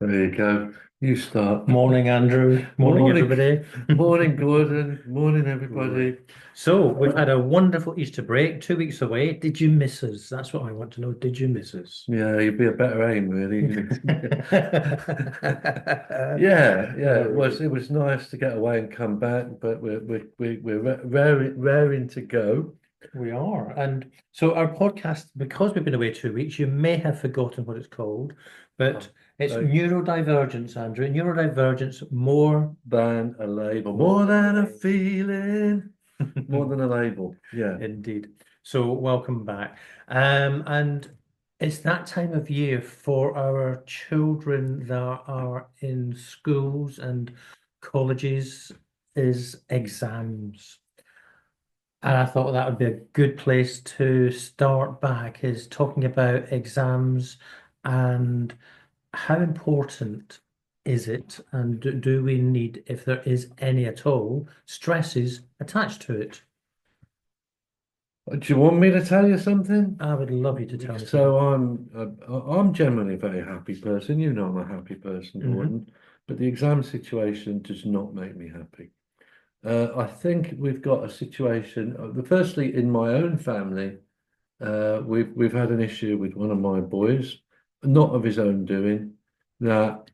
There you go. You start. Morning, Andrew. Morning, Morning, everybody. morning, Gordon. Morning, Right. everybody. So we've had a wonderful Easter break, 2 weeks away. Did you miss us? That's what I want to know. Did you miss us? Yeah, you'd be a better aim, really. Yeah, yeah. It was. Oh, It was nice to get away and come back, but we're raring to go. we are. And so our podcast, because we've been away 2 weeks, you may have forgotten what it's called, but Oh, it's so neurodivergence, Andrew. Neurodivergence more. than a label, More more than a than a label. feeling, more than a label. Yeah. Indeed. So welcome back. And it's that time of year for our children that are in schools and colleges is exams. And I thought that would be a good place to start back is talking about exams and how important is it and do we need, if there is any at all, stresses attached to it? Do you want me to tell you something? I would love you to tell me something. So I'm generally a very happy person. You know I'm a happy person, Hmm. Gordon, but the exam situation does not make me happy. I think we've got a situation. Firstly, in my own family, we've had an issue with one of my boys, not of his own doing. That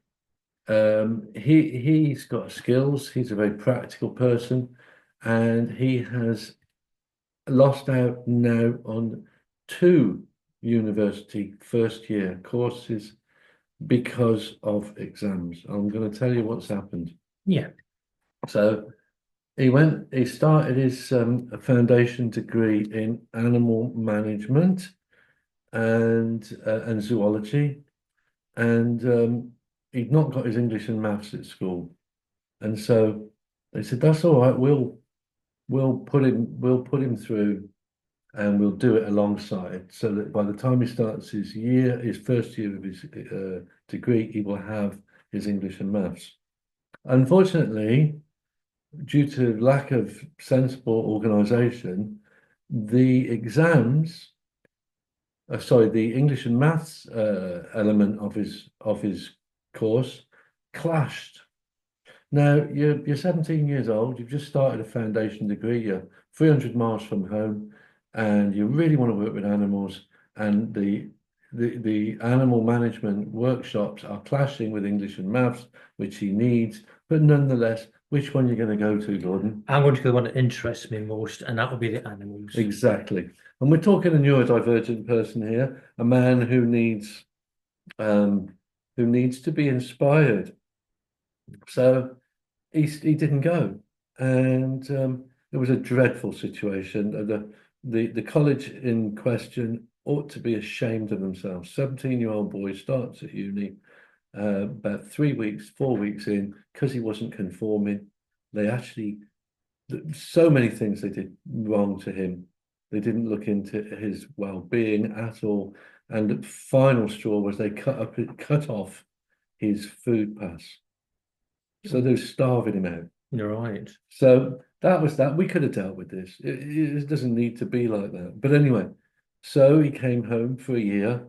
he's got skills. He's a very practical person, and he has lost out now on two university first year courses because of exams. I'm going to tell you what's happened. Yeah. So he started his foundation degree in animal management and zoology, and he'd not got his English and maths at school. And so they said, that's all right, we'll put him through and we'll do it alongside so that by the time he starts his first year of his degree, he will have his English and maths. Unfortunately, due to lack of sensible organisation, the exams, sorry, the English and maths element of his course clashed. Now you're 17 years old. You've just started a foundation degree. You're 300 miles from home, and you really want to work with animals. And the animal management workshops are clashing with English and maths, which he needs. But nonetheless, which one are you going to go to, Gordon? I'm going to go the one that interests me most, and that will be the animals. Exactly. And we're talking a neurodivergent person here, a man um, who needs to be inspired. So he didn't go, and it was a dreadful situation. The college in question ought to be ashamed of themselves. 17-year-old boy starts at uni, about 3 weeks, 4 weeks in, because he wasn't conforming. They actually so many things they did wrong to him. They didn't look into his well-being at all. And the final straw was they cut off his food pass. So they're starving him out. You're right. So that was that. We could have dealt with this. It doesn't need to be like that. But anyway, so he came home for a year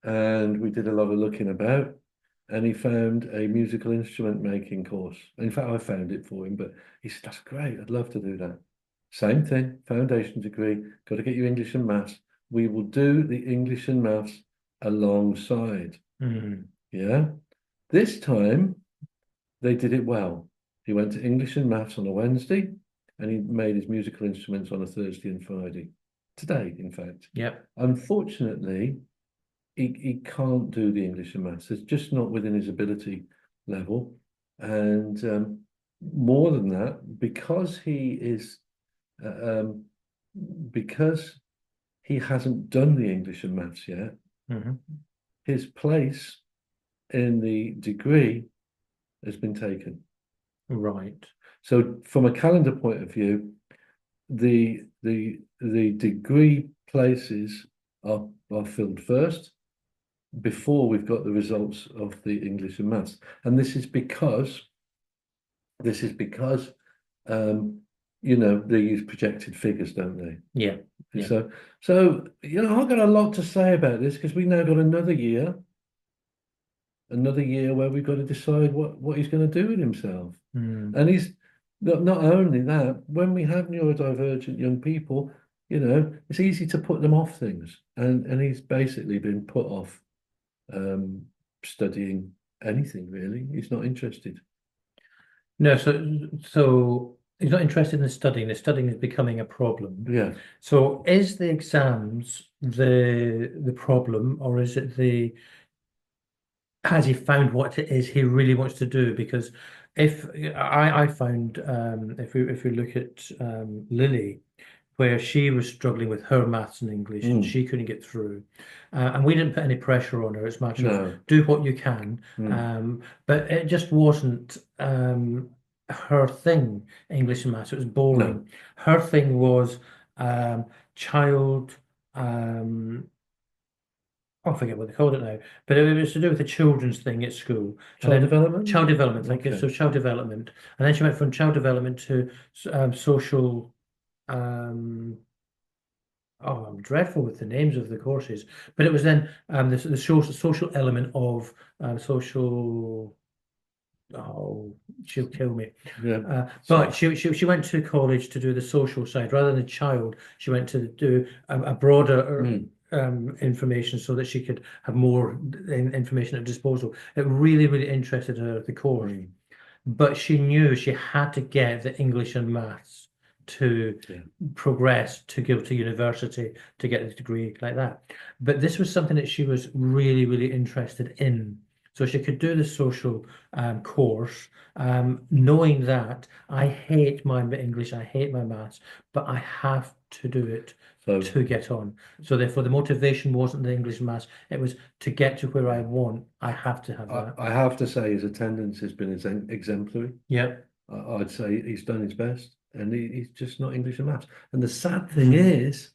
and we did a lot of looking about and he found a musical instrument making course. In fact, I found it for him, but he said, that's great. I'd love to do that. Same thing, foundation degree, got to get your English and maths. We will do the English and maths alongside. Mm. Yeah. This time they did it well. He went to English and maths on a Wednesday and he made his musical instruments on a Thursday and Friday. Today, in fact. Yep. Unfortunately, he can't do the English and maths. It's just not within his ability level. And more than that, uh, um, because he hasn't done the English and maths yet, Hmm. his place in the degree has been taken. Right. So from a calendar point of view, the degree places are filled first before we've got the results of the English and maths. And this is because um, they use projected figures, don't they? Yeah. And Yeah. so I've got a lot to say about this because we now got another year another year where we've got to decide what he's going to do with himself. Mm. And he's not only that, when we have neurodivergent young people, it's easy to put them off things. And he's basically been put off um, studying anything really. He's not interested. No, so he's not interested in studying. The studying is becoming a problem. Yeah. So is the exams the problem, or is it has he found what it is he really wants to do? Because if I found if we look at Lily, where she was struggling with her maths and English and Mm. she couldn't get through. And we didn't put any pressure on her. It's a matter of No. do what you can. Mm. But it just wasn't her thing, English and maths. It was No. boring. Her thing was um, child, um, I forget what they called it now, but it was to do with the children's thing at school. And Child then development? child development, thank you. Okay. So child development. And then she went from child development to social um, oh, I'm dreadful with the names of the courses, but it was then the social element of social. Oh, she'll kill me. Yeah. But So, she went to college to do the social side rather than the child. She went to do a broader mm. information so that she could have more information at disposal. It really, really interested her, the course. Mm. But she knew she had to get the English and maths to Yeah. progress to go to university to get a degree like that. But this was something that she was really, really interested in. So she could do the social course, knowing that I hate my English, I hate my maths, but I have to do it So to get on. So therefore, the motivation wasn't the English and maths; it was to get to where I want. I have to have that. I have to say his attendance has been exemplary. Yep. I'd say he's done his best, and he's just not English and maths. And the sad thing is,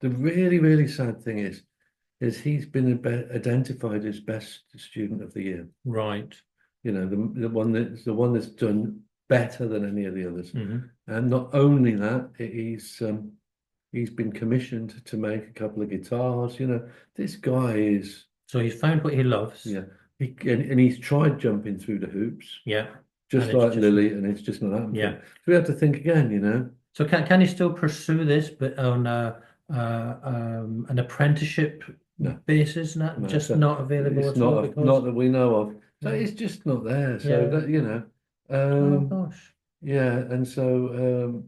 the really, really sad thing is he's been identified as best student of the year. Right. The one that's done better than any of the others. Hmm. And not only that, he's been commissioned to make a couple of guitars. This guy is So he's found what he loves. yeah. And he's tried jumping through the hoops, Yeah. just And it's like just Lily, and it's just not happened. yeah. So we have to think again. So can he still pursue this, but on an apprenticeship No, basis, not no. just So not available it's at all not because that we know of. So yeah. it's just not there. So Yeah. that. Oh Um, gosh. yeah, and so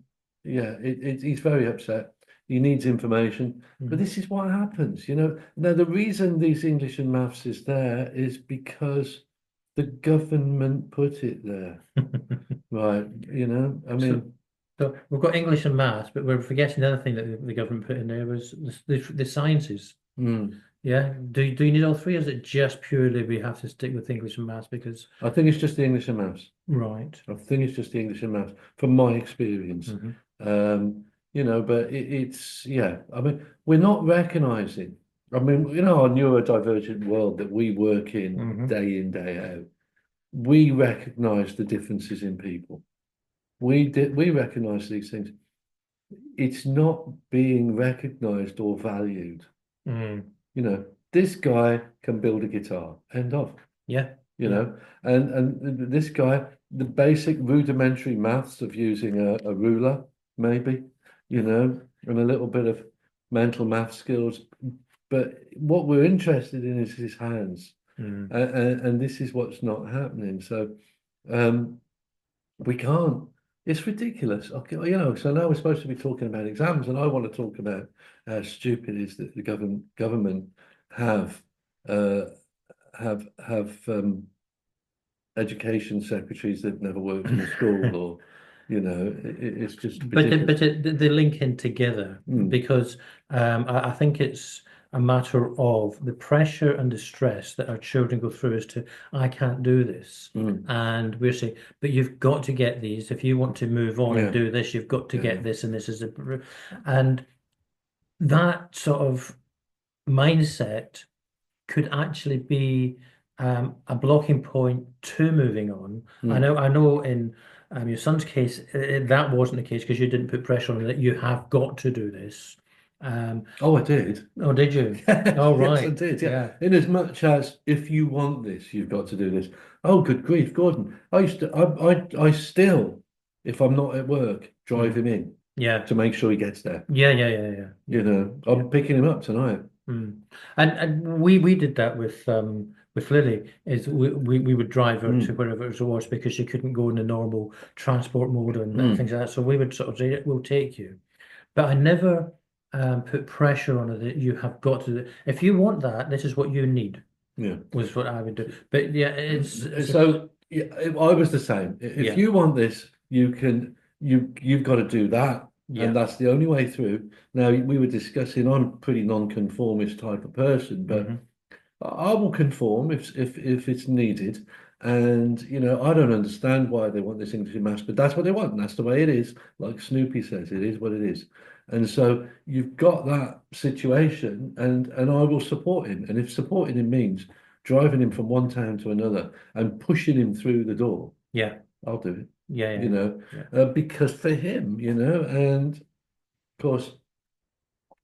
yeah, he's very upset. He needs information, but Mhm. this is what happens. Now the reason these English and maths is there is because the government put it there, right? I So, mean, so we've got English and maths, but we're forgetting the other thing that the government put in there was the sciences. mm, Yeah. Do you need all three, or is it just purely we have to stick with English and maths because I think it's just the English and maths. right. I think it's just the English and maths from my experience. Hmm. But it's yeah. I mean, we're not recognizing. I mean, our neurodivergent world that we work Hmm. in, day out, we recognize the differences in people. We recognize these things. It's not being recognized or valued. Mm. This guy can build a guitar. End of. Yeah. you Yeah. know, and this guy, the basic rudimentary maths of using a ruler, maybe, and a little bit of mental math skills. But what we're interested in is his hands, Mm. and this is what's not happening. So um, we can't. It's ridiculous. Okay, so now we're supposed to be talking about exams, and I want to talk about how stupid it is that the government have uh, have education secretaries that never worked in a school, or it's just But ridiculous. they link in together Mm, because I think it's a matter of the pressure and the stress that our children go through as to I can't do this, mm, and we're saying, but you've got to get these if you want to move on and yeah, do this. You've got to yeah, yeah. get this, and this is and that sort of mindset could actually be a blocking point to moving on. Mm, I know in your son's case, that wasn't the case because you didn't put pressure on him that you have got to do this. Oh, I did. Oh, did you? Yes, Oh, yes, I right. did. Yeah. Yeah. In as much as if you want this, you've got to do this. Oh, good grief, Gordon. I still, if I'm not at work, drive Mm. him in Yeah. to make sure he gets there. Yeah. Yeah. Yeah. Yeah. You Yeah. know, Yeah. I'm picking him up tonight. Mm. And we did that with Lily is we would drive her to Mm, wherever it was because she couldn't go in the normal transport mode and things mm, like that. So we would sort of say, we'll take you. But I never put pressure on her that you have got to do. If you want that, this is what you need, yeah. was what I would do. But yeah, it's So yeah, I was the same. If yeah, you want this, you've got to do that, and yeah. that's the only way through. Now we were discussing. I'm a pretty non-conformist type of person, but Hmm. I will conform if it's needed. And I don't understand why they want this English in maths, but that's what they want, and that's the way it is. Like Snoopy says, it is what it is. And so you've got that situation, and I will support him. And if supporting him means driving him from one town to another and pushing him through the door, Yeah, I'll do it. yeah, You yeah, know, yeah. because for him, and of course,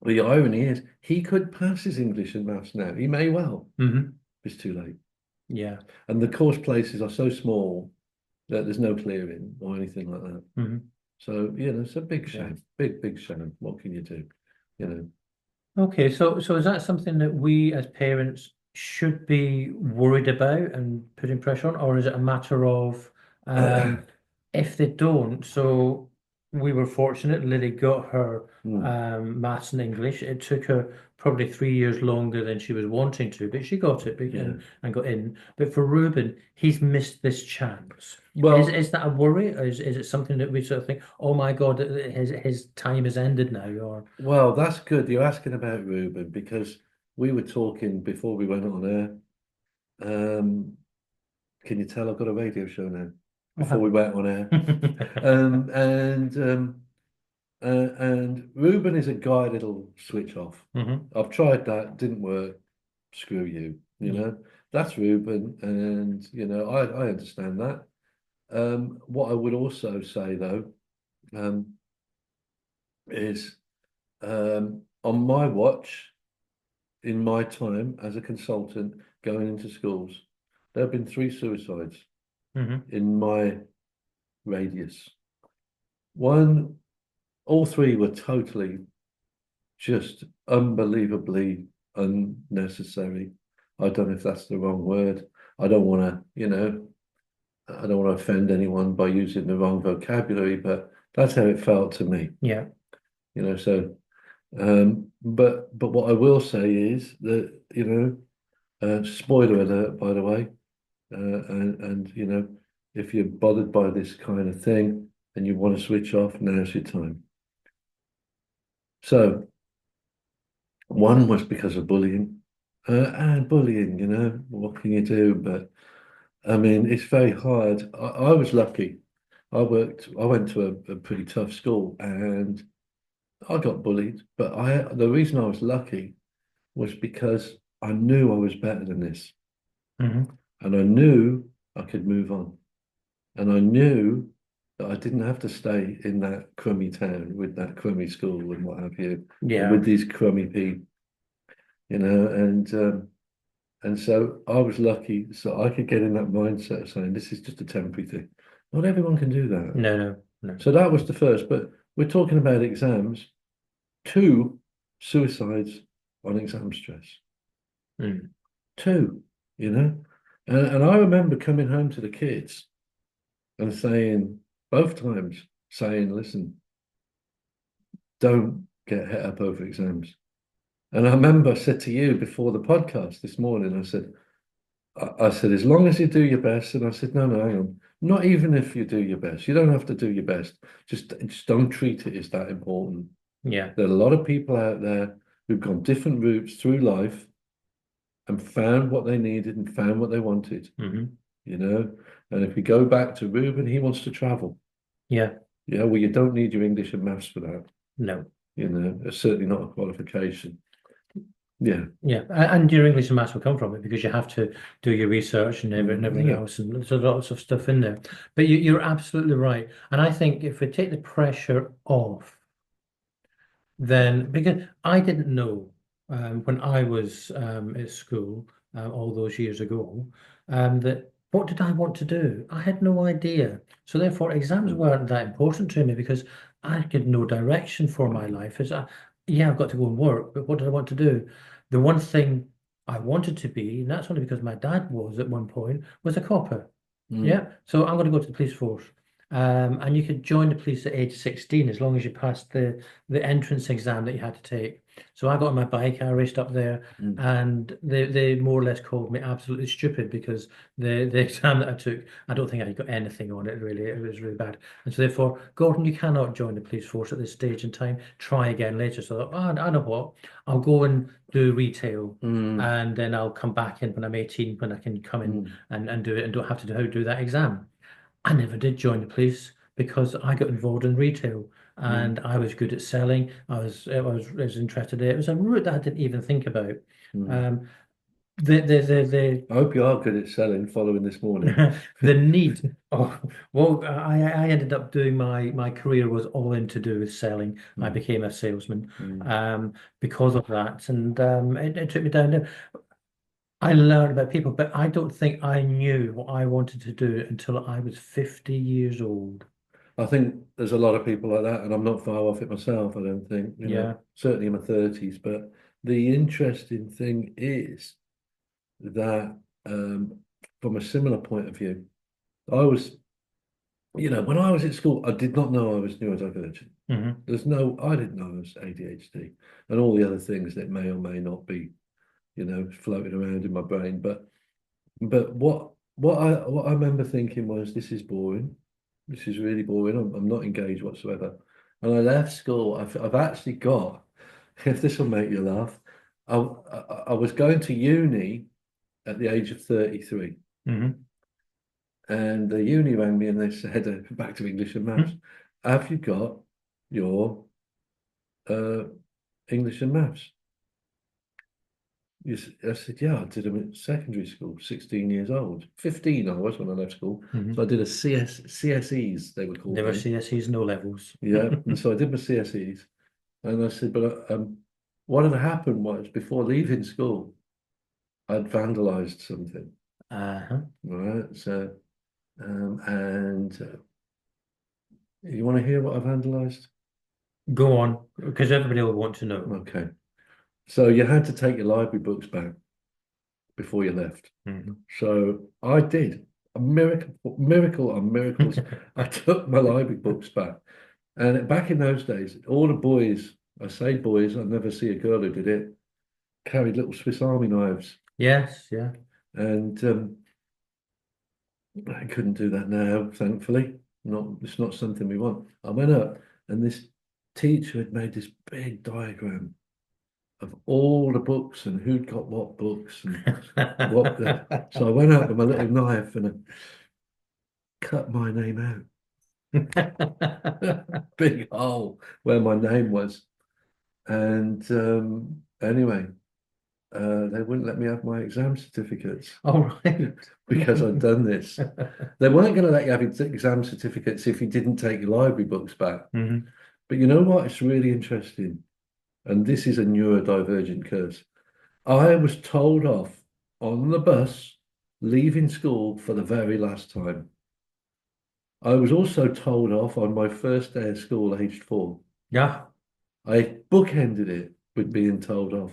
the irony is he could pass his English and maths now. He may well. Hmm. It's too late. Yeah. And the course places are so small that there's no clearing or anything like that. Hmm. So, it's a big Yeah. shame. Big, big shame. What can you do? You know. Okay, so is that something that we as parents should be worried about and putting pressure on, or is it a matter of if they don't? So we were fortunate, Lily got her Mm, maths and English. It took her probably 3 years longer than she was wanting to, but she got it yeah. and got in. But for Ruben, he's missed this chance. Well, Is that a worry, or is it something that we sort of think, oh my God, his time has ended now, or that's good. You're asking about Ruben because we were talking before we went on air. Um, can you tell I've got a radio show now? Before we went on air. Um, and um, and Ruben is a guy that'll switch off. Hmm. I've tried that, didn't work. Screw you. That's Ruben, and I understand that. What I would also say though, um, is on my watch, in my time as a consultant going into schools, there have been 3 suicides Hmm. in my radius. One, all 3 were totally just unbelievably unnecessary. I don't know if that's the wrong word. I don't want to, I don't want to offend anyone by using the wrong vocabulary, but that's how it felt to me. Yeah. So but what I will say is that, spoiler alert, by the way, and if you're bothered by this kind of thing and you want to switch off, now's your time. So one was because of bullying, and bullying, what can you do? But I mean, it's very hard. I was lucky. I went to a pretty tough school and I got bullied, but the reason I was lucky was because I knew I was better than this, Hmm. and I knew I could move on, and I knew that I didn't have to stay in that crummy town with that crummy school and what have you, and Yeah. with these crummy people, and so I was lucky, so I could get in that mindset of saying this is just a temporary thing. Not everyone can do that. No, no, no. So that was the first, but we're talking about exams. 2 suicides on exam stress. Mm. 2, and I remember coming home to the kids and saying, both times, saying, listen, don't get het up over exams. And I remember I said to you before the podcast this morning, I said, as long as you do your best. And I said, no, hang on. Not even if you do your best. You don't have to do your best. Just don't treat it as that important. Yeah. There are a lot of people out there who've gone different routes through life and found what they needed and found what they wanted, Hmm. you know. And if we go back to Ruben, he wants to travel. Yeah. Yeah, well, you don't need your English and maths for that. No. It's certainly not a qualification. Yeah, Yeah. And your English and maths will come from it because you have to do your research and everything yeah, else, and there's lots of stuff in there. But you're absolutely right. And I think if we take the pressure off, then because I didn't know when I was at school all those years ago that what did I want to do? I had no idea. So therefore, exams Mm, weren't that important to me because I had no direction for my life. Yeah, I've got to go and work, but what did I want to do? The one thing I wanted to be, and that's only because my dad was at one point, was a copper. mm, Yeah, so I'm going to go to the police force. And you could join the police at age 16 as long as you passed the entrance exam that you had to take. So I got on my bike, I raced up there, mm, and they more or less called me absolutely stupid because the exam that I took, I don't think I got anything on it really. It was really bad. And so therefore, Gordon, you cannot join the police force at this stage in time. Try again later. So I thought, oh, I know what, I'll go and do retail. mm, And then I'll come back in when I'm 18, when I can come in mm, and do it and don't have to do that exam. I never did join the police because I got involved in retail mm, and I was good at selling. I was interested in it. It was a route that I didn't even think about. mm. Um, the I hope you are good at selling following this morning. the need. Oh, well, I ended up doing my career was all in to do with selling. I Mm, became a salesman mm. because of that, and it took me down there. I learned about people, but I don't think I knew what I wanted to do until I was 50 years old. I think there's a lot of people like that, and I'm not far off it myself, I don't think, Yeah. certainly in my 30s. But the interesting thing is that, from a similar point of view, I was, when I was at school, I did not know I was neurodivergent. Hmm. I didn't know I was ADHD and all the other things that may or may not be, floating around in my brain. But what I remember thinking was, this is boring. This is really boring. I'm not engaged whatsoever. And I left school. I've actually got, if this will make you laugh, I was going to uni at the age of 33. Hmm. And the uni rang me and they said, back to English and maths, have you got your uh, English and maths? I said, yeah, I did them at secondary school, 16 years old. 15 I was when I left school. So Hmm. I did a CSEs, they were They called were then. CSEs, no levels. Yeah. And so I did my CSEs. And I said, but what had happened was, before leaving school, I'd vandalized something. Uh-huh. Right. So, and you want to hear what I vandalized? Go on, because everybody will want to know. Okay. So you had to take your library books back before you left. Hmm. So I did a miracle on miracles. I took my library books back. And back in those days, all the boys, I say boys, I never see a girl who did it, carried little Swiss Army knives. Yes, yeah. And I couldn't do that now, thankfully. It's not something we want. I went up and this teacher had made this big diagram of all the books and who'd got what books and what so I went up with my little knife and I cut my name out. Big hole where my name was. And anyway, they wouldn't let me have my exam certificates All right. because I'd done this. They weren't going to let you have your exam certificates if you didn't take your library books back. Hmm. But you know what? It's really interesting. And this is a neurodivergent curse. I was told off on the bus leaving school for the very last time. I was also told off on my first day of school, aged 4. Yeah. I bookended it with being told off.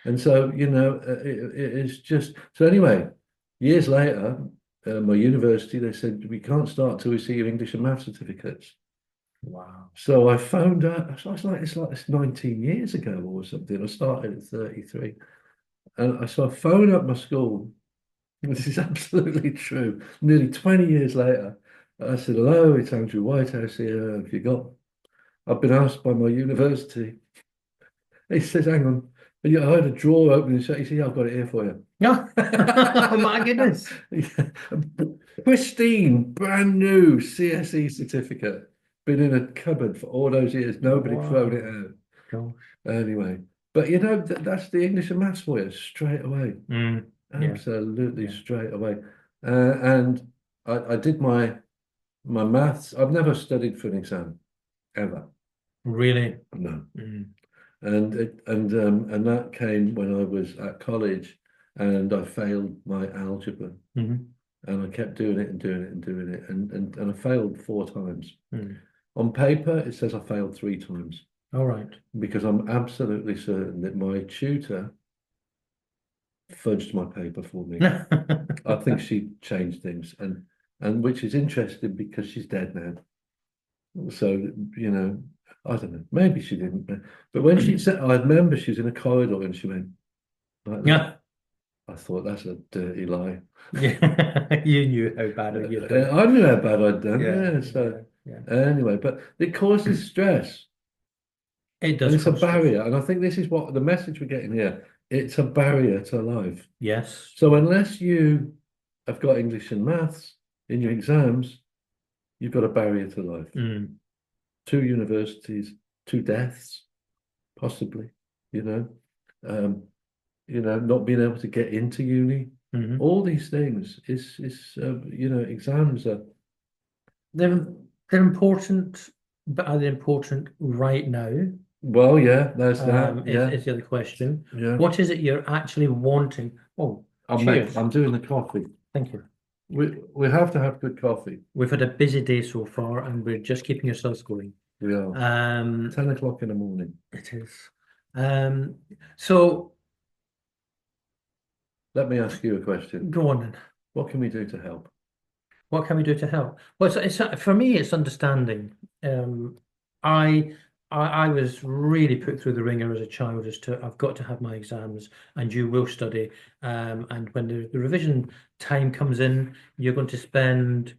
And so, it's just so anyway, years later, my university, they said, we can't start till we see your English and math certificates. Wow. So I found out, it's 19 years ago or something. I started at 33. And so I phoned up my school. This is absolutely true. Nearly 20 years later, I said, hello, it's Andrew Whitehouse here. Have you got? I've been asked by my university. He says, hang on. And I heard a drawer open and shut. He said, yeah, I've got it here for you. Yeah. Oh my goodness. Yeah. Pristine, brand new CSE certificate. Been in a cupboard for all those years. Nobody thrown it Wow. out. Gosh. Anyway, but that's the English and maths for you straight away. Yeah. Absolutely Yeah. straight away. And I did my maths. I've never studied for an exam ever. Really? No. Mm. And that came when I was at college and I failed my algebra. Hmm. And I kept doing it and doing it and doing it. And I failed 4 times. Mm. On paper, it says I failed 3 times All right. because I'm absolutely certain that my tutor fudged my paper for me. I think she changed things, and which is interesting because she's dead now. So, I don't know. Maybe she didn't. But when she said, I remember she was in a corridor and she went like that. Yeah. I thought that's a dirty lie. Yeah. You knew how bad you'd done. I knew how bad I'd done. Yeah. Yeah. Yeah. So Yeah. anyway, but it causes stress It and does it's a cause stress. barrier. And I think this is what the message we're getting here. It's a barrier to life. Yes. So unless you have got English and maths in your exams, you've got a barrier to life. Mm. 2 universities, 2 deaths, possibly, you know, um, not being able to get into uni, Hmm. all these things exams are, They're they're important, but are they important right now? well, yeah, there's that, yeah, Is the other question. yeah. What is it you're actually wanting? Oh, cheers. I'm doing the coffee. Thank you. We have to have good coffee. We've had a busy day so far, and we're just keeping ourselves going. We are Um, 10 o'clock in the morning. it is. Um, so Let me ask you a question. go on then. What can we do to help? What can we do to help? Well, it's for me, it's understanding. Um, I, I was really put through the ringer as a child as to I've got to have my exams, and you will study. And when the revision time comes in, you're going to spend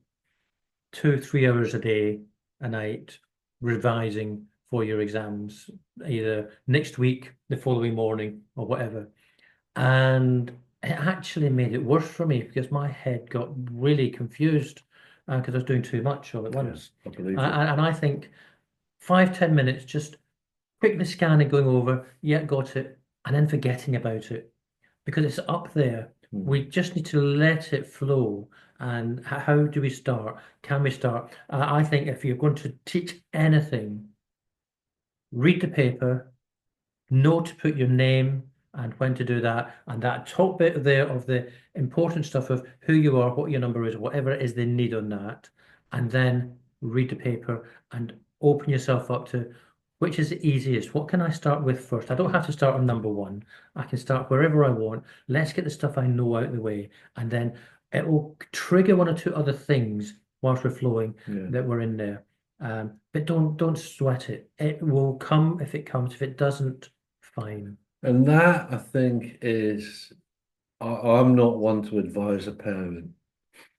2, 3 hours a day, a night, revising for your exams, either next week, the following morning, or whatever. And it actually made it worse for me because my head got really confused because I was doing too much all at Yeah, once. I believe you. And I think 5, 10 minutes just quickly scanning, going over, yeah, got it, and then forgetting about it because it's up there. Hmm. We just need to let it flow. And how do we start? Can we start? I think if you're going to teach anything, read the paper, know to put your name and when to do that. And that top bit there of the important stuff of who you are, what your number is, whatever it is they need on that. And then read the paper and open yourself up to which is the easiest. What can I start with first? I don't have to start on number one. I can start wherever I want. Let's get the stuff I know out of the way. And then it will trigger one or two other things whilst we're flowing Yeah. that we're in there. But don't sweat it. It will come if it comes. If it doesn't, fine. And that I think is, I'm not one to advise a parent,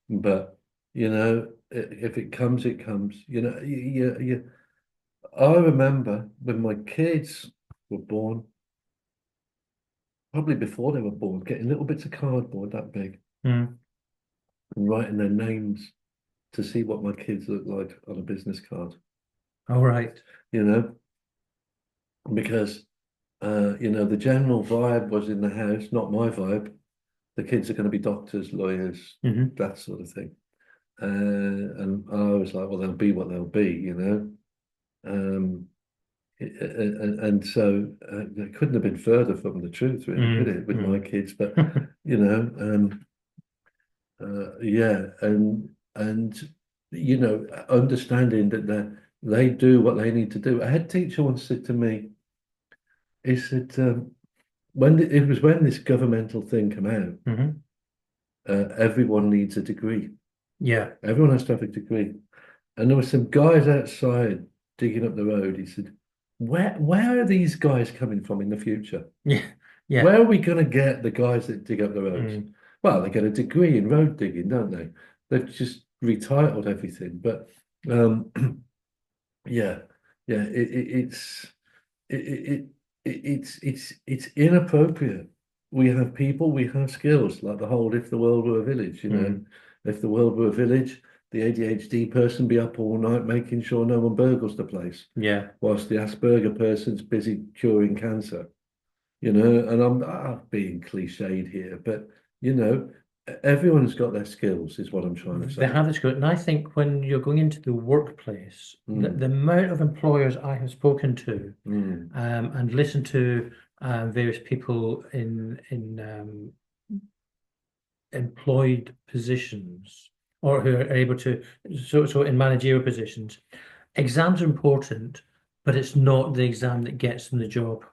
but if it comes, it comes. I remember when my kids were born, probably before they were born, getting little bits of cardboard that big Mm. and writing their names to see what my kids look like on a business card, All right. you know, because the general vibe was in the house, not my vibe. The kids are going to be doctors, lawyers, Hmm. that sort of thing. And I was like, well, they'll be what they'll be. Um, and so it couldn't have been further from the truth, really, could Mm. it, with my Mm. kids? But you know, yeah, and understanding that they do what they need to do. A head teacher once said to me, he said, it was when this governmental thing came out, Hmm. everyone needs a degree. Yeah. Everyone has to have a degree. And there were some guys outside digging up the road. He said, where are these guys coming from in the future? Yeah. Yeah. Where are we going to get the guys that dig up the roads? Mm. Well, they get a degree in road digging, don't they? They've just retitled everything. But um, yeah, yeah, it, it's inappropriate. We have people, we have skills, like the whole if the world were a village, Mm. if the world were a village, the ADHD person be up all night making sure no one burgles the place, Yeah. whilst the Asperger person's busy curing cancer, and I'm being cliched here, but you know, everyone's got their skills, is what I'm trying to They say. have this good, and I think when you're going into the workplace, the amount of employers I have spoken to and listened to various people in employed positions or who are able to so in managerial positions, exams are important, but it's not the exam that gets them the job.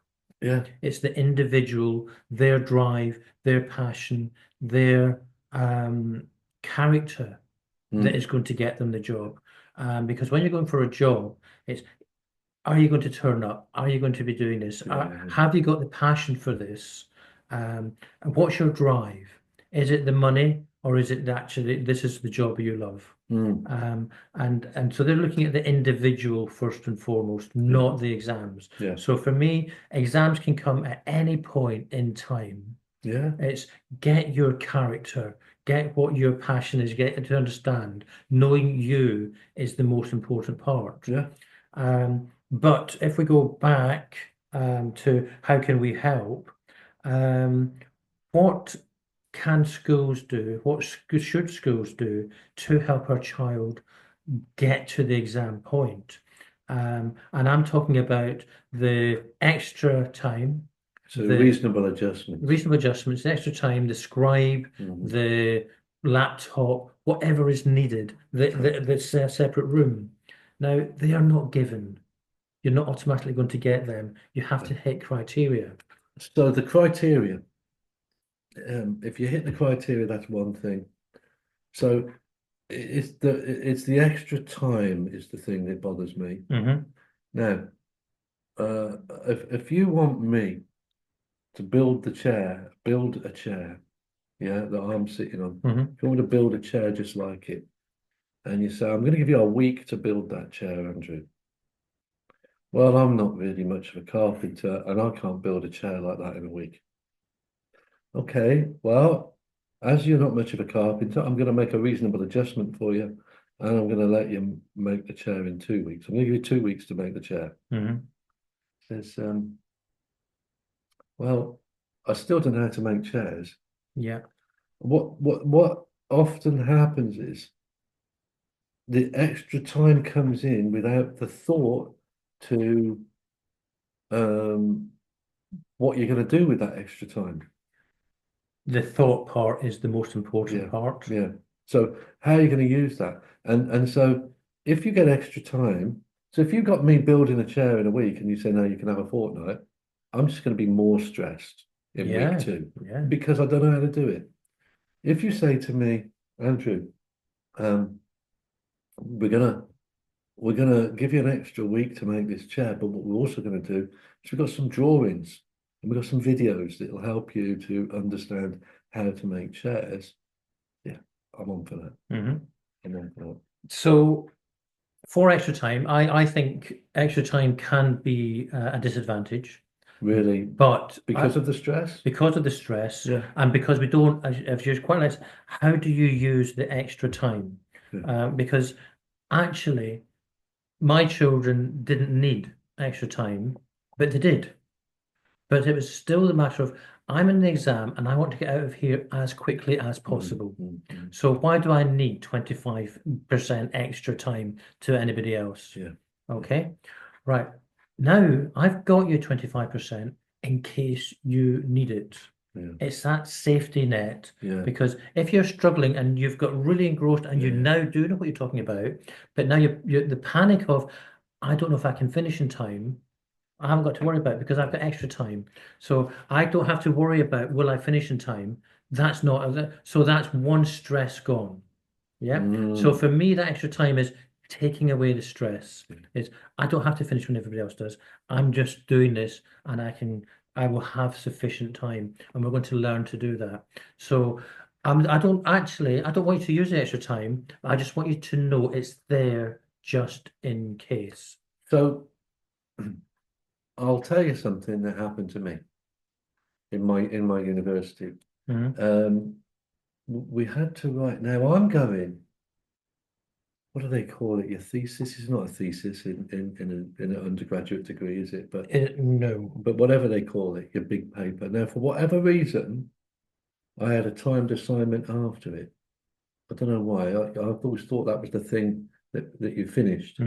Yeah. It's the individual, their drive, their passion, their character that is going to get them the job. Because when you're going for a job, it's are you going to turn up? Are you going to be doing this? Yeah. Have you got the passion for this? And what's your drive? Is it the money or is it actually this is the job you love? And so they're looking at the individual first and foremost, not the exams. Yeah. So for me, exams can come at any point in time. Yeah. It's get your character, get what your passion is, get to understand. Knowing you is the most important part. Yeah. But if we go back to how can we help, what can schools do? What should schools do to help our child get to the exam point? And I'm talking about the extra time, So the reasonable adjustments. the extra time, the scribe, the laptop, whatever is needed, the separate room. Now, they are not given. You're not automatically going to get them. You have to hit criteria. So the criteria, if you hit the criteria, that's one thing. So it's the extra time is the thing that bothers me. Now, if you want me to build a chair, yeah, that I'm sitting on. If you want me to build a chair just like it, and you say, I'm going to give you a week to build that chair, Andrew. Well, I'm not really much of a carpenter, and I can't build a chair like that in a week. Okay, well, as you're not much of a carpenter, I'm going to make a reasonable adjustment for you, and I'm going to let you make the chair in 2 weeks. I'm going to give you 2 weeks to make the chair. Says, well, I still don't know how to make chairs. Yeah. What often happens is the extra time comes in without the thought to what you're going to do with that extra time. The thought part is the most important part. Yeah. So how are you going to use that? And so if you get extra time, so if you've got me building a chair in a week and you say, no, you can have a fortnight, I'm just going to be more stressed in week 2 because I don't know how to do it. If you say to me, Andrew, we're gonna give you an extra week to make this chair, but what we're also going to do is we've got some drawings and we've got some videos that will help you to understand how to make chairs. Yeah, I'm on for that. I'm on for that. So for extra time, I think extra time can be a disadvantage. Really, but because of the stress? Because of the stress, and because we don't, as you quite like, how do you use the extra time? Because actually, my children didn't need extra time, but they did. But it was still a matter of I'm in the exam and I want to get out of here as quickly as possible. So why do I need 25% extra time to anybody else? Okay. Right. Now I've got you 25% in case you need it. It's that safety net. Because if you're struggling and you've got really engrossed and you now do know what you're talking about, but now you're the panic of, I don't know if I can finish in time. I haven't got to worry about it because I've got extra time. So I don't have to worry about will I finish in time. That's not so that's one stress gone. So for me, that extra time is taking away the stress. Is I don't have to finish when everybody else does. I'm just doing this and I will have sufficient time and we're going to learn to do that. So I don't want you to use the extra time. I just want you to know it's there just in case. So I'll tell you something that happened to me in my university. We had to write. Now I'm going. What do they call it? Your thesis is not a thesis in an undergraduate degree, is it? But no. But whatever they call it, your big paper. Now, for whatever reason, I had a timed assignment after it. I don't know why. I've always thought that was the thing that you finished,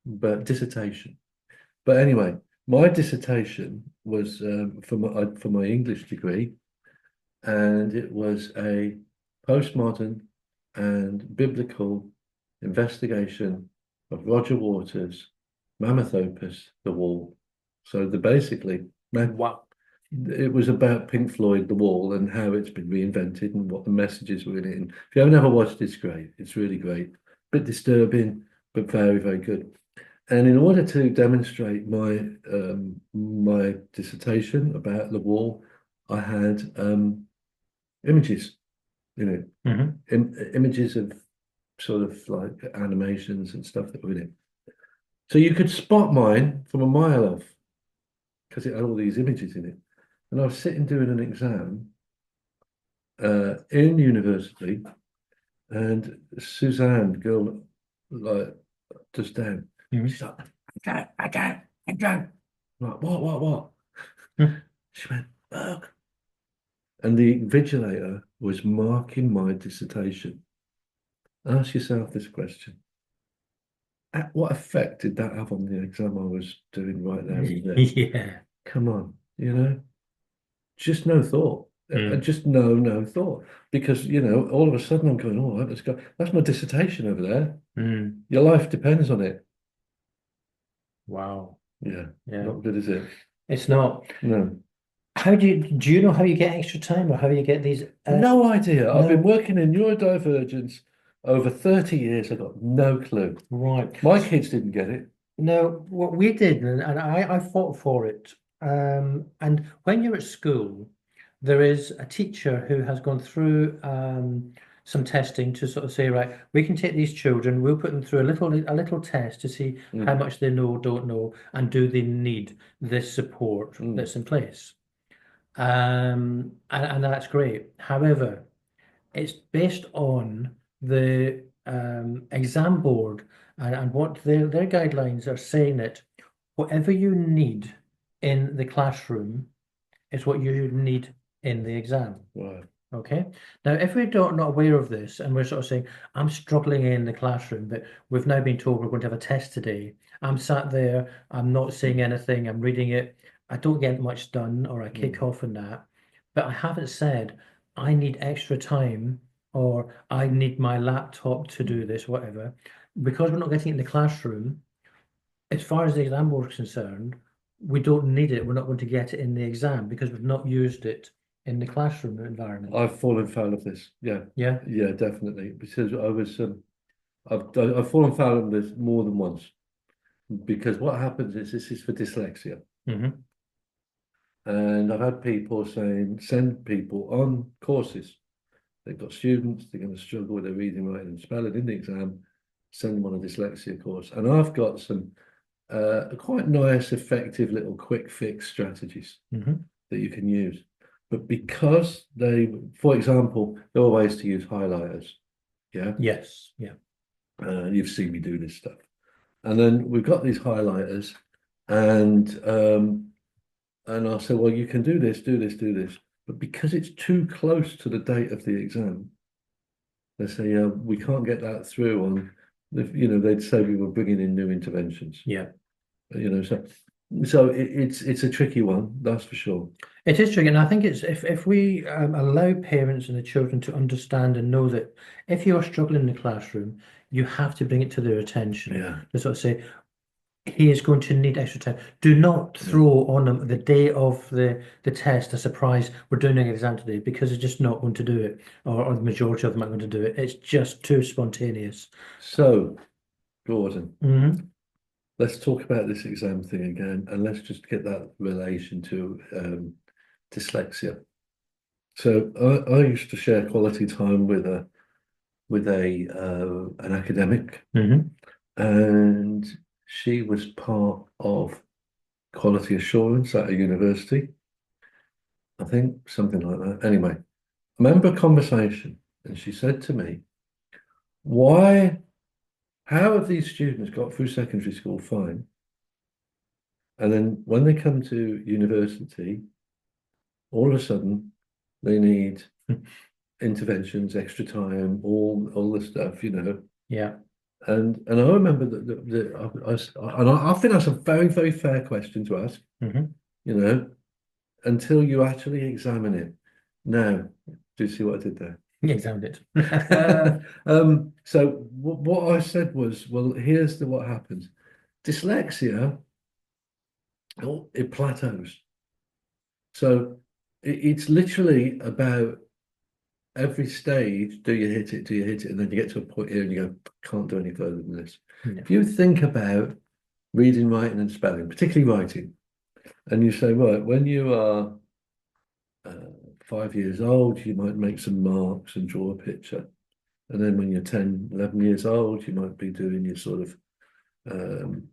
but dissertation. But anyway, my dissertation was for my English degree, and it was a postmodern and biblical investigation of Roger Waters' Mammoth Opus, The Wall. So basically, Wow. it was about Pink Floyd, The Wall, and how it's been reinvented and what the messages were in it. And if you haven't ever watched it, it's great. It's really great. Bit disturbing, but very, very good. And in order to demonstrate my dissertation about The Wall, I had images, you know, images of sort of like animations and stuff that were in it. So you could spot mine from a mile off because it had all these images in it. And I was sitting doing an exam in university, and Suzanne, girl, like just down, she's like, I can't. I'm like, what? She went, look. And the invigilator was marking my dissertation. Ask yourself this question. What effect did that have on the exam I was doing right there and then? Yeah. Come on, just no thought. Just no thought. Because, all of a sudden I'm going, all right, let's go. That's my dissertation over there. Your life depends on it. Wow. Yeah, Yeah. not good, is it? It's not. No. How do you know how you get extra time or how you get these? No idea. I've been No. working in neurodivergence over 30 years. I've got no clue. Right. My kids didn't get it. No, what we did, and I fought for it. And when you're at school, there is a teacher who has gone through some testing to sort of say, right, we can take these children, we'll put them through a little test to see how much they know, don't know, and do they need this support that's in place. And that's great. However, it's based on the exam board and what their guidelines are saying that whatever you need in the classroom is what you need in the exam. Right. Okay. Now, if we're not aware of this and we're sort of saying, I'm struggling in the classroom, but we've now been told we're going to have a test today. I'm sat there, I'm not saying anything, I'm reading it. I don't get much done or I kick off on that. But I haven't said I need extra time or I need my laptop to do this, whatever. Because we're not getting it in the classroom, as far as the exam board is concerned, we don't need it. We're not going to get it in the exam because we've not used it in the classroom environment. I've fallen foul of this. Yeah. Yeah. Yeah, definitely. Because I've fallen foul of this more than once. Because what happens is this is for dyslexia. And I've had people saying, send people on courses. They've got students, they're going to struggle with their reading, writing, and spelling in the exam, send them on a dyslexia course. And I've got some quite nice, effective little quick fix strategies that you can use. But because for example, there are ways to use highlighters. Yeah. Yes. Yeah. You've seen me do this stuff. And then we've got these highlighters, and I'll say, well, you can do this. But because it's too close to the date of the exam, they say, we can't get that through on, they'd say we were bringing in new interventions. Yeah. So it's a tricky one, that's for sure. It is tricky, and I think it's if we allow parents and the children to understand and know that if you are struggling in the classroom, you have to bring it to their attention. Yeah. To sort of say, he is going to need extra time. Do not throw on them the day of the test a surprise. We're doing an exam today because it's just not going to do it, or the majority of them aren't going to do it. It's just too spontaneous. So, Gordon, let's talk about this exam thing again, and let's just get that relation to dyslexia. So I used to share quality time with an academic, and she was part of quality assurance at a university. I think something like that. Anyway, I remember a conversation, and she said to me, how have these students got through secondary school fine? And then when they come to university, all of a sudden they need interventions, extra time, all the stuff, you know. Yeah. And I remember and I think that's a very, very fair question to ask, Hmm. you know, until you actually examine it. Now, do you see what I did there? You examined it. So what I said was, well, here's what happens. Dyslexia, oh, it plateaus. So it's literally about every stage, do you hit it, do you hit it? And then you get to a point here and you go, can't do any further than this. Yeah. If you think about reading, writing, and spelling, particularly writing, and you say, right, when you are 5 years old, you might make some marks and draw a picture. And then when you're 10, 11 years old, you might be doing your sort of,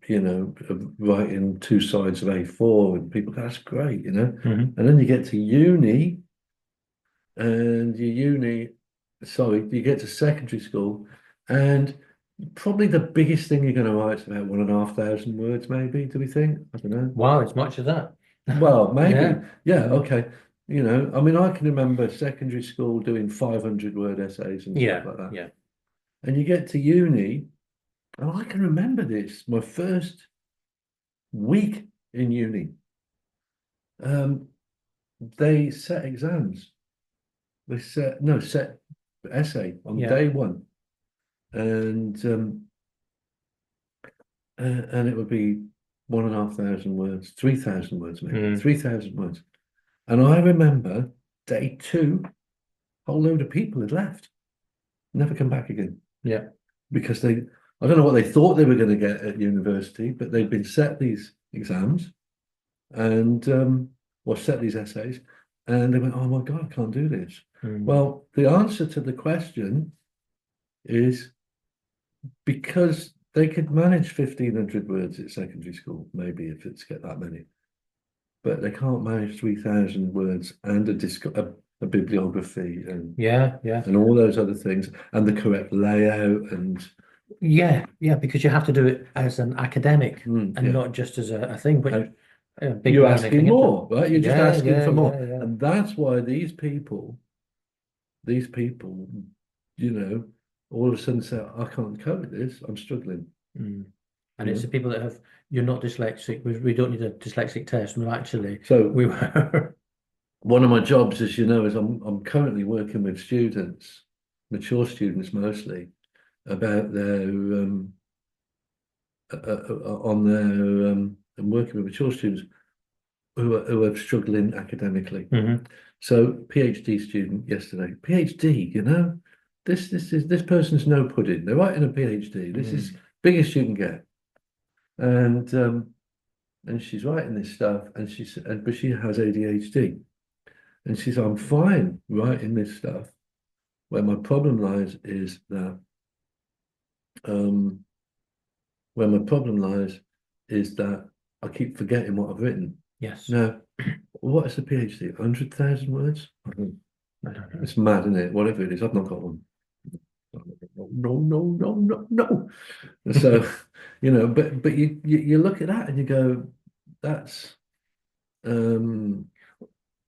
you know, writing 2 sides of A4, and people go, that's great, you know. Hmm. And then you get to uni, and you get to secondary school, and probably the biggest thing you're going to write is about 1,500 words, maybe, do we think? I don't know. Wow, it's much of that. Well, maybe. Yeah. Yeah, Mm. okay. You know, I mean, I can remember secondary school doing 500-word essays and stuff Yeah. like that. Yeah. And you get to uni, and I can remember this, my first week in uni. Um, they set exams. Set essay on Yeah. day one. And it would be 1,500 words, 3,000 words, maybe, Mm. 3,000 words. And I remember day two, a whole load of people had left, never come back again. Yeah. Because I don't know what they thought they were going to get at university, but they'd been set these exams and, or set these essays, and they went, oh my God, I can't do this. Mm. Well, the answer to the question is because they could manage 1,500 words at secondary school, maybe if it's get that many, but they can't manage 3,000 words and a bibliography Yeah. Yeah. and all those other things and the correct layout and Yeah. Yeah. Because you have to do it as an academic and yeah. not just as a thing, which And a big you're learning asking thing, isn't it? more, right? You're just Yeah. asking Yeah. for more. Yeah. Yeah. And that's why these people, you know, all of a sudden say, I can't cope with this. I'm struggling. Mm. And You it's know? the people that have, you're not dyslexic. We don't need a dyslexic test. No, actually, So we were. one of my jobs, as you know, is I'm currently working with students, mature students mostly, about their on their I'm working with mature students who are struggling academically. Mhm. So PhD student yesterday, PhD, you know, this person's no pudding. They're writing a PhD. This is Mm. biggest you can get, and she's writing this stuff, but she has ADHD, and she's I'm fine writing this stuff. Where my problem lies is that um, where my problem lies is that I keep forgetting what I've written. Yes. Now, what is a PhD? 100,000 words? I don't know. It's mad, isn't it? Whatever it is, I've not got one. No, no, no, no, no. So, you know, but you look at that and you go, that's um,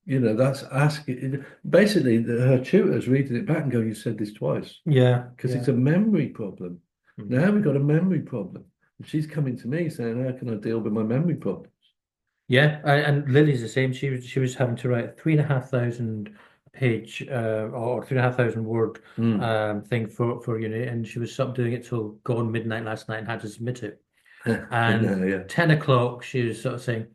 you know, that's asking. Basically, her tutor's reading it back and going, "You said this twice," Yeah. because Yeah. it's a memory problem. Mm. Now we've got a memory problem. And she's coming to me saying, "How can I deal with my memory problems?" Yeah. And Lily's the same. She was having to write 3,500 page or 3,500 word Mm. thing for uni, and she was stopped doing it till gone midnight last night and had to submit it. Yeah, And yeah. 10 o'clock, she was sort of saying,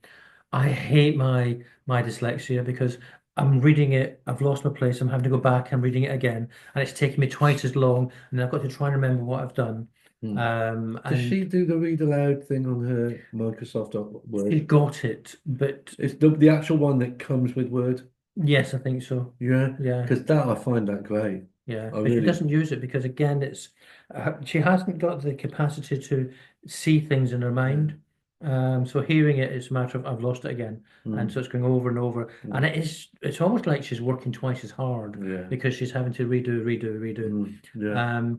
I hate my dyslexia because I'm reading it, I've lost my place, I'm having to go back and reading it again, and it's taking me twice as long, and I've got to try and remember what I've done. Mm. Does she And do the read aloud thing on her Microsoft she Word? got it, but It's the actual one that comes with Word. yes, I think so. Yeah, Yeah, because that I find that great. yeah, I but she really. doesn't use it because again, it's she hasn't got the capacity to see things in her Yeah. mind. So hearing it, it's a matter of I've lost it again, and so Mm, it's going over and over, and mm, it's almost like she's working twice as hard yeah. because she's having to redo. Yeah. Um,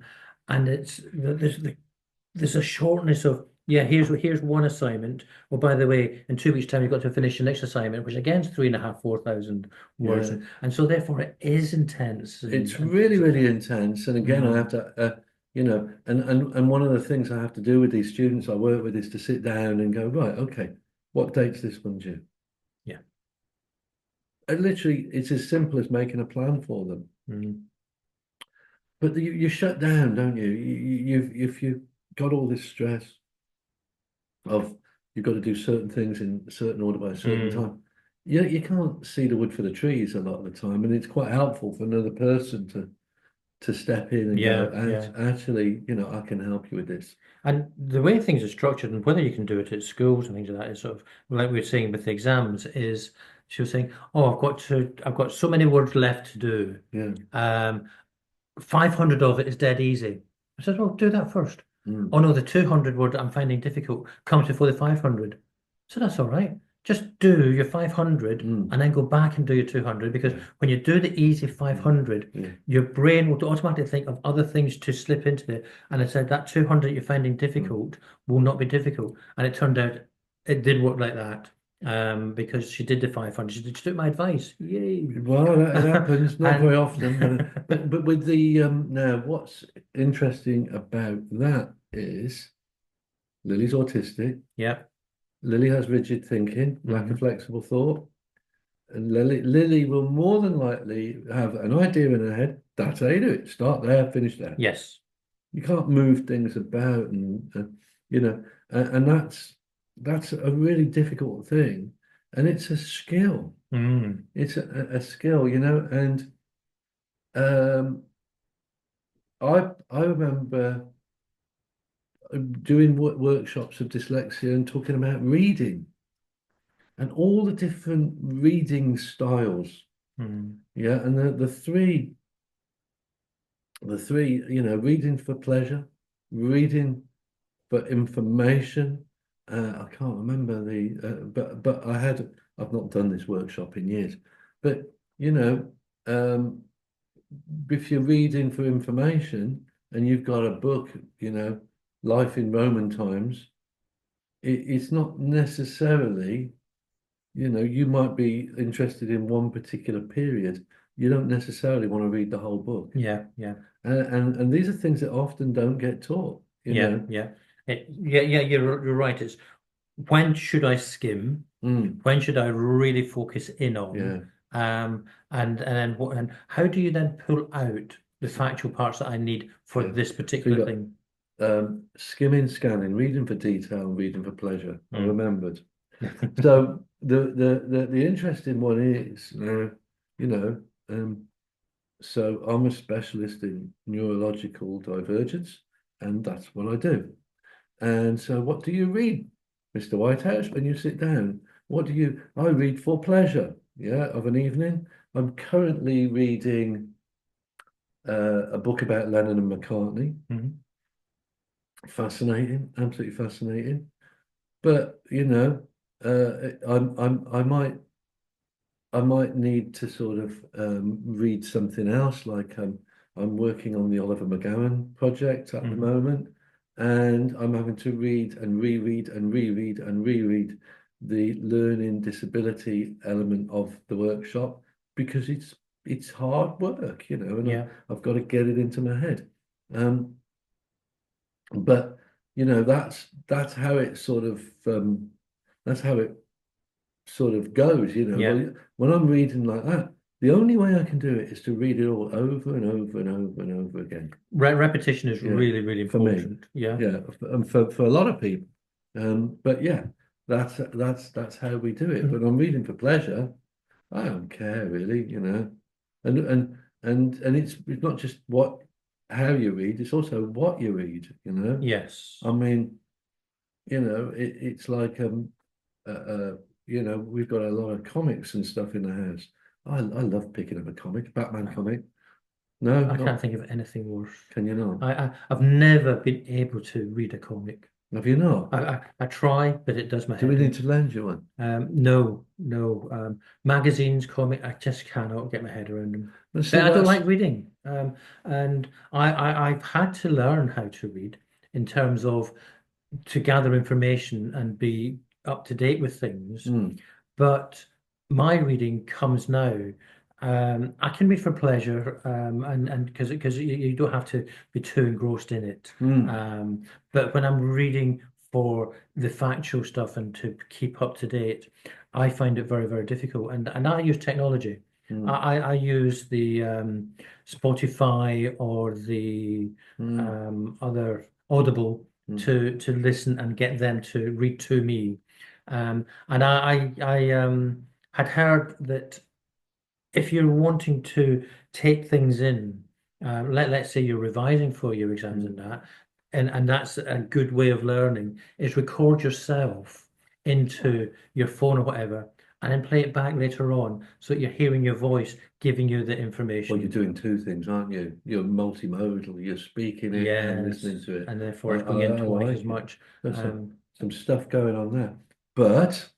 and there's a shortness of Yeah, here's one assignment. Well, by the way, in 2 weeks' time, you've got to finish the next assignment, which again is 3.5, 4,000 words, Yeah, and so therefore it is intense it's and really, really intense. And again, I have mm, to, and one of the things I have to do with these students I work with is to sit down and go, right, okay, what date's this one due? yeah, And literally, it's as simple as making a plan for them. mm, But you shut down, don't you? If you've got all this stress of you've got to do certain things in a certain order by a certain mm, time, you can't see the wood for the trees a lot of the time. And it's quite helpful for another person to step in and go, yeah, yeah. actually, I can help you with this. And the way things are structured, and whether you can do it at schools and things like that, is sort of like we were saying with the exams. Is she was saying, "Oh, I've got so many words left to do. Yeah. 500 of it is dead easy." I said, "Oh, do that first." Mm. Oh no, the 200 word that I'm finding difficult comes before the 500. So that's all right. Just do your 500 Mm. and then go back and do your 200 because Yeah. when you do the easy Mm. 500, Yeah. your brain will automatically think of other things to slip into there. And I said that 200 you're finding Mm. difficult will not be difficult. And it turned out it did work like that. Because she did the 500. She took my advice. Yay. Well, it happens not very And often, but with the now, what's interesting about that is Lily's autistic. yeah. Lily has rigid thinking, lack of Hmm. flexible thought, and Lily will more than likely have an idea in her head. That's how you do it. Start there, finish there. Yes. You can't move things about, and you know, and that's a really difficult thing, and it's a skill. Mm. It's a skill, and um, I remember doing workshops of dyslexia and talking about reading and all the different reading styles. Mm. Yeah, and the three, reading for pleasure, reading for information. I can't remember but I've not done this workshop in years. But um, if you're reading for information and you've got a book, Life in Roman Times, it's not necessarily, you might be interested in one particular period. You don't necessarily want to read the whole book. Yeah, yeah. And these are things that often don't get taught, you Yeah, know. yeah. Yeah, you're right. It's when should I skim? Mm, When should I really focus in on? yeah. And then what and how do you then pull out the So, factual parts that I need for yeah. this So you particular got thing? skimming, scanning, reading for detail, and reading for pleasure. I Mm. remembered. So the interesting one is you know, so I'm a specialist in neurological divergence, and that's what I do. And so, what do you read, Mr. Whitehouse, when you sit down? I read for pleasure, yeah, of an evening. I'm currently reading a book about Lennon and McCartney. Mhm. Fascinating, absolutely fascinating. But I might need to sort of read something else. Like I'm working on the Oliver McGowan project at the Mhm. moment, and I'm having to read and reread and reread and reread the learning disability element of the workshop because it's hard work, and Yeah, I've got to get it into my head. Um, but that's how it sort of that's how it sort of goes, yeah. Well, when I'm reading like that, the only way I can do it is to read it all over and over and over and over again. Repetition is Yeah, really, really for me. important. Yeah. Yeah, and for a lot of people. But yeah, that's how we do it. But Mm. I'm reading for pleasure. I don't care really, and it's not just how you read, it's also what you read. Yes. I mean, it's like uh, uh, we've got a lot of comics and stuff in the house. I love picking up a comic, Batman comic. No, I not can't think of anything worse. can you not? I've never been able to read a comic. Have you not? I try, but it does my Do we head need in. to lend you one? No, no. Magazines, comic, I just cannot get my head around them. Let's see But I don't that's like reading. And I've had to learn how to read in terms of to gather information and be up to date with things. Mm, But my reading comes now. I can read for pleasure, and because you don't have to be too engrossed in it. mm, But when I'm reading for the factual stuff and to keep up to date, I find it very, very difficult. And I use technology. mm, I use the Spotify or the mm, other Audible mm. to listen and get them to read to me. And I had heard that if you're wanting to take things in, let's say you're revising for your exams and Mm. that, and that's a good way of learning, is record yourself into your phone or whatever, and then play it back later on so that you're hearing your voice giving you the Well, you're information. doing two things, aren't you? You're multimodal. You're speaking it and listening Yes, to it. and I, therefore it's going I, in I twice as like it. much. There's Um, some stuff going on there. But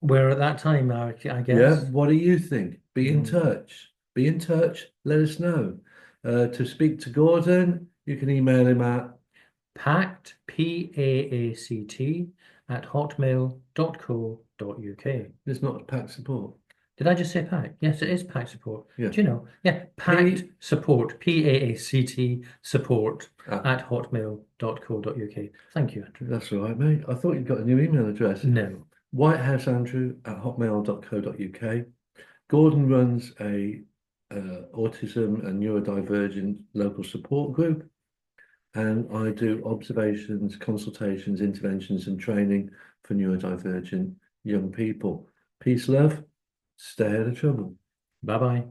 where at that time, I yeah, guess. what do you think? Be in Mm. touch. Be in touch. Let us know. To speak to Gordon, you can email him at Pact, PAACT, at hotmail.co.uk. it's not pack support. Did I just say Pact? Yes, it is Pact support. Yeah. Do you know? Yeah, Pact P support, PAACT support ah, at hotmail.co.uk. Thank you, Andrew. that's all right, mate. I thought you'd got a new email address. No. whitehouseandrew@hotmail.co.uk. Gordon runs a autism and neurodivergent local support group, and I do observations, consultations, interventions, and training for neurodivergent young people. Peace, love, stay out of trouble. Bye bye.